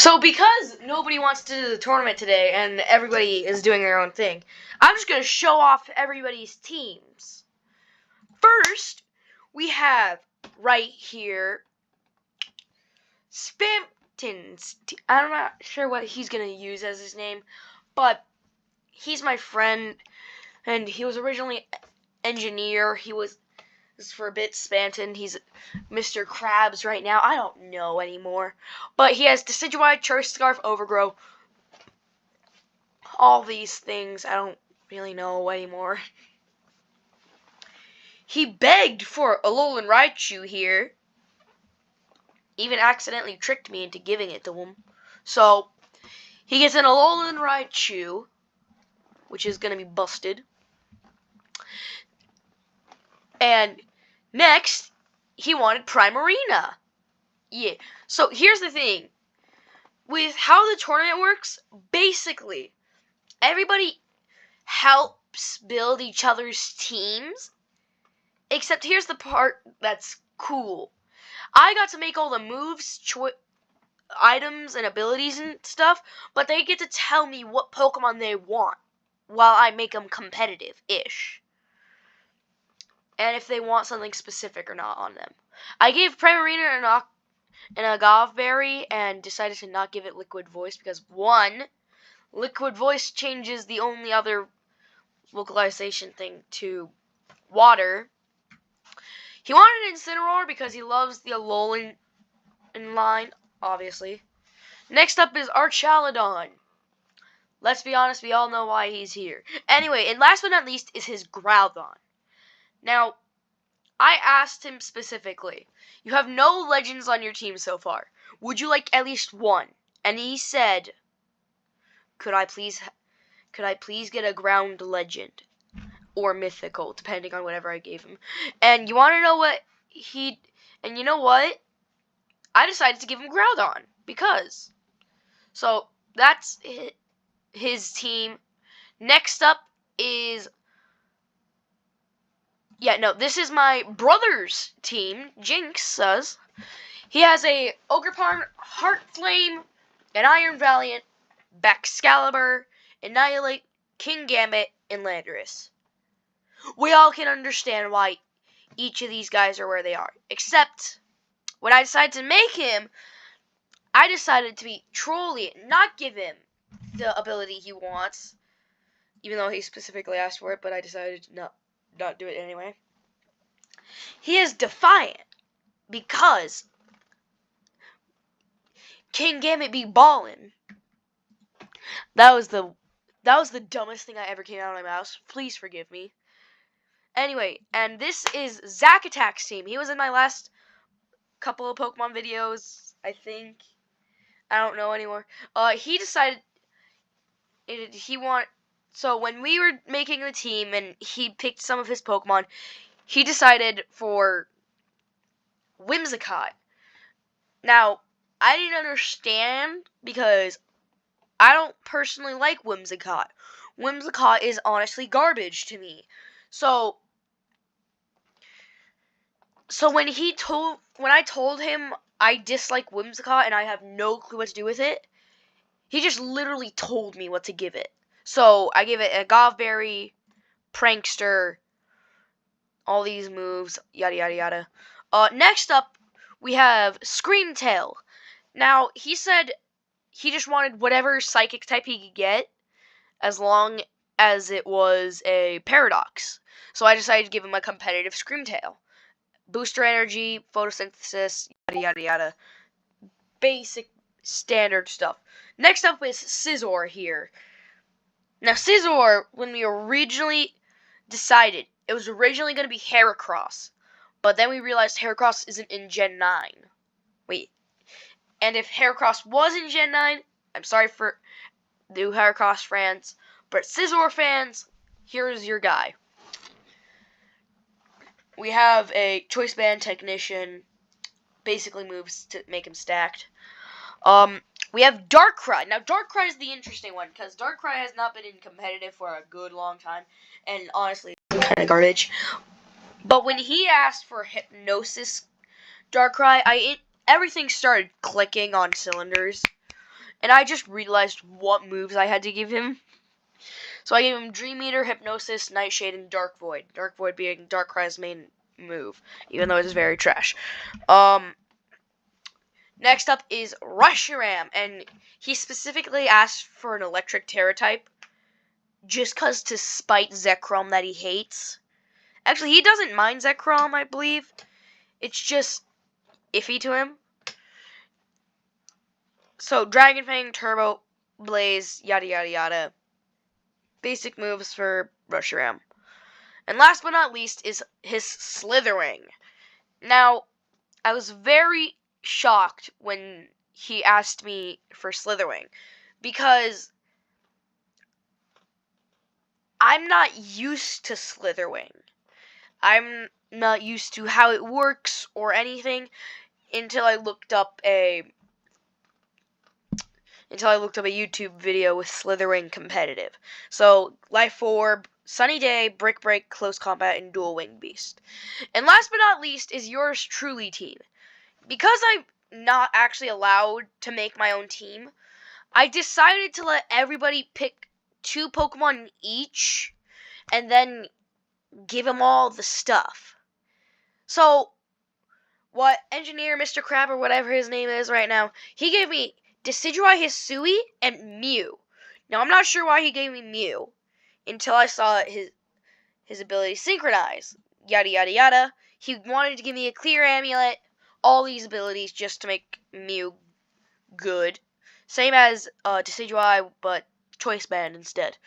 So because nobody wants to do the tournament today and everybody is doing their own thing, I'm just going to show off everybody's teams. First, we have right here Spamton's. I'm not sure what he's going to use as his name, but he's my friend, and he was originally engineer. He was for a bit Spanton. He's Mr. Krabs right now. I don't know anymore. But he has Decidueye, Choice Scarf, Overgrow. All these things I don't really know anymore. He begged for a Alolan Raichu here. Even accidentally tricked me into giving it to him. So, he gets an Alolan Raichu, which is going to be busted. And next, he wanted Primarina. Yeah. So here's the thing. With how the tournament works, basically, everybody helps build each other's teams. Except here's the part that's cool. I got to make all the moves, items, and abilities and stuff, but they get to tell me what Pokemon they want while I make them competitive-ish. And if they want something specific or not on them. I gave Primarina an Agave Berry and decided to not give it Liquid Voice because, one, Liquid Voice changes the only other vocalization thing to water. He wanted an Incineroar because he loves the Alolan line, obviously. Next up is Archaludon. Let's be honest, we all know why he's here. Anyway, and last but not least is his Groudon. Now, I asked him specifically, you have no legends on your team so far. Would you like at least one? And he said, could I please get a ground legend? Or mythical, depending on whatever I gave him. And you want to know what and you know what? I decided to give him Groudon, because. So, that's his team. Next up is, this is my brother's team, Jinx's. He has a Ogerpon, Heart Flame, an Iron Valiant, Baxcalibur, Annihilate, Kingambit, and Landorus. We all can understand why each of these guys are where they are. Except, when I decided to make him, I decided to be trolly, not give him the ability he wants. Even though he specifically asked for it, but I decided to not do it anyway. He is Defiant, because Kingambit be ballin'. That was the dumbest thing I ever came out of my mouth. Please forgive me. Anyway, and this is Zack Attack's team. He was in my last couple of Pokemon videos, I think. I don't know anymore. He decided so when we were making the team and he picked some of his Pokemon, he decided for Whimsicott. Now, I didn't understand because I don't personally like Whimsicott. Whimsicott is honestly garbage to me. So when I told him I dislike Whimsicott and I have no clue what to do with it, he just literally told me what to give it. So I gave it Agave Berry, Prankster, all these moves, yada yada yada. Next up, we have Screamtail. Now, he said he just wanted whatever psychic type he could get, as long as it was a Paradox. So I decided to give him a competitive Screamtail. Booster energy, photosynthesis, yada yada yada. Basic, standard stuff. Next up is Scizor here. Now, Scizor, when we originally decided, it was originally going to be Heracross. But then we realized Heracross isn't in Gen 9. Wait. And if Heracross was in Gen 9, I'm sorry for the Heracross fans, but Scizor fans, here's your guy. We have a Choice Band Technician, basically moves to make him stacked. We have Darkrai. Now, Darkrai is the interesting one, because Darkrai has not been in competitive for a good long time, and honestly, kind of garbage. But when he asked for Hypnosis Darkrai, everything started clicking on cylinders. and I just realized what moves I had to give him. So I gave him Dream Eater, Hypnosis, Nightshade, and Dark Void. Dark Void being Darkrai's main move, even though it is very trash. Next up is Reshiram, and he specifically asked for an Electric Terra type, just cause to spite Zekrom that he hates. Actually, he doesn't mind Zekrom, I believe. It's just iffy to him. So, Dragon Fang, Turbo, Blaze, yada yada yada. Basic moves for Reshiram. And last but not least is his Slithering. Now, I was very shocked when he asked me for Slithering, because I'm not used to Slitherwing. I'm not used to how it works or anything until I looked up a YouTube video with Slithering competitive. So, Life Orb, Sunny Day, Brick Break, Close Combat, and Dual Wing Beast. And last but not least is yours truly team. Because I'm not actually allowed to make my own team, I decided to let everybody pick 2 Pokemon each and then give them all the stuff. So, what Engineer Mr. Crab or whatever his name is right now, he gave me Decidueye, Hisui, and Mew. Now, I'm not sure why he gave me Mew until I saw his ability Synchronize. Yada, yada, yada. He wanted to give me a Clear Amulet, all these abilities just to make Mew good. Same as Decidueye, but Choice Band instead.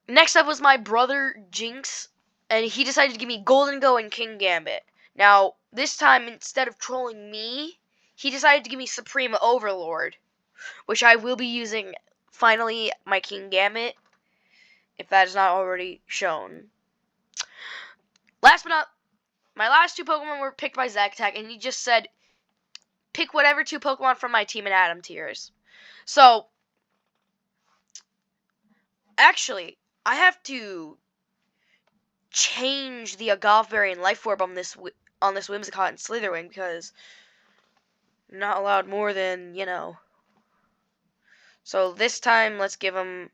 Next up was my brother Jinx, and he decided to give me Golden Go and King Gambit. Now, this time, instead of trolling me, he decided to give me Supreme Overlord, which I will be using, finally, my King Gambit, if that is not already shown. My last 2 Pokemon were picked by Zactac, and he just said, pick whatever 2 Pokemon from my team in Adam tiers. So, actually, I have to change the Agave Berry and Life Orb on this Whimsicott and Slitherwing, because I'm not allowed more than, So this time, let's give him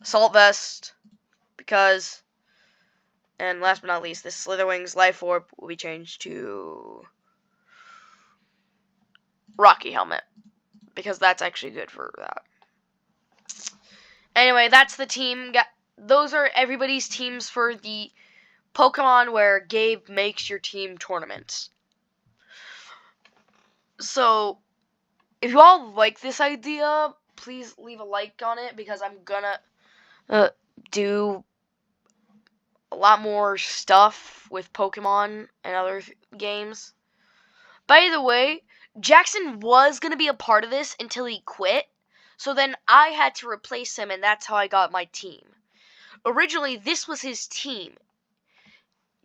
Assault Vest, because, and last but not least, this Slitherwing's Life Orb will be changed to Rocky Helmet, because that's actually good for that. Anyway, that's the team. Those are everybody's teams for the Pokemon where Gabe makes your team tournaments. So, if you all like this idea, please leave a like on it, because I'm gonna do a lot more stuff with Pokemon and other games. By the way, Jackson was gonna be a part of this until he quit, so then I had to replace him, and that's how I got my team. Originally, this was his team.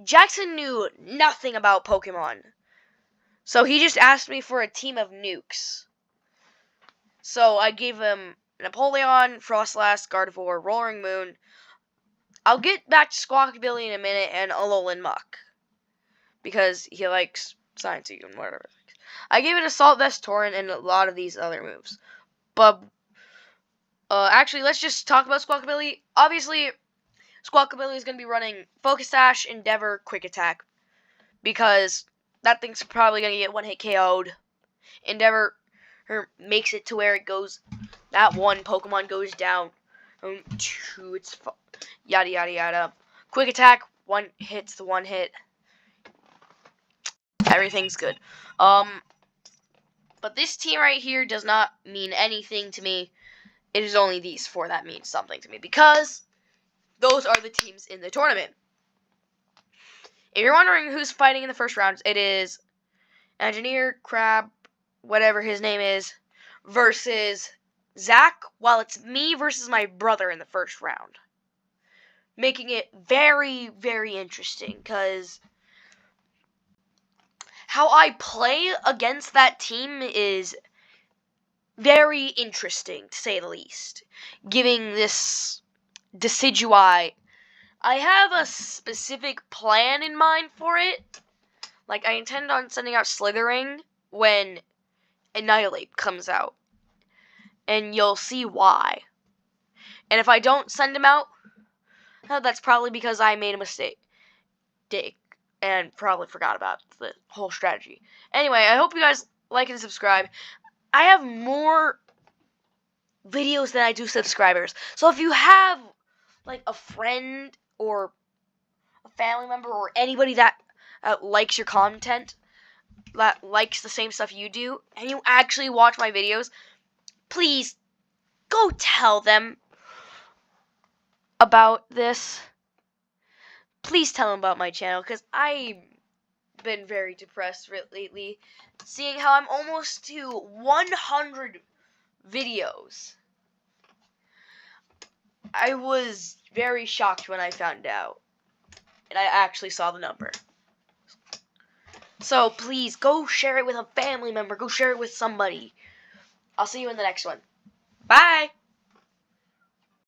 Jackson knew nothing about Pokemon, so he just asked me for a team of nukes. So I gave him Napoleon, Frostlass, Gardevoir, Roaring Moon. I'll get back to Squawkabilly in a minute, and Alolan Muck, because he likes Sciencey and whatever. I gave it Assault Vest, Torrent, and a lot of these other moves. But actually, let's just talk about Squawkabilly. Obviously, Squawkabilly is going to be running Focus Sash, Endeavor, Quick Attack, because that thing's probably going to get 1-hit KO'd. Endeavor makes it to where it goes, that one Pokemon goes down to its yada yada yada. Quick Attack, 1 hits the 1 hit. Everything's good. But this team right here does not mean anything to me. It is only these 4 that mean something to me, because those are the teams in the tournament. If you're wondering who's fighting in the first round, it is Engineer, Crab, whatever his name is, versus Zach, while it's me versus my brother in the first round. Making it very, very interesting, because how I play against that team is very interesting, to say the least. Giving this Decidueye, I have a specific plan in mind for it. Like, I intend on sending out Slithering when Annihilate comes out. And you'll see why. And if I don't send him out, that's probably because I made a mistake. And probably forgot about the whole strategy. Anyway, I hope you guys like and subscribe. I have more videos than I do subscribers. So if you have like a friend or a family member or anybody that likes your content, that likes the same stuff you do, and you actually watch my videos, please go tell them about this. Please tell them about my channel, because I've been very depressed lately, seeing how I'm almost to 100 videos. I was very shocked when I found out, and I actually saw the number. So please, go share it with a family member, go share it with somebody. I'll see you in the next one. Bye!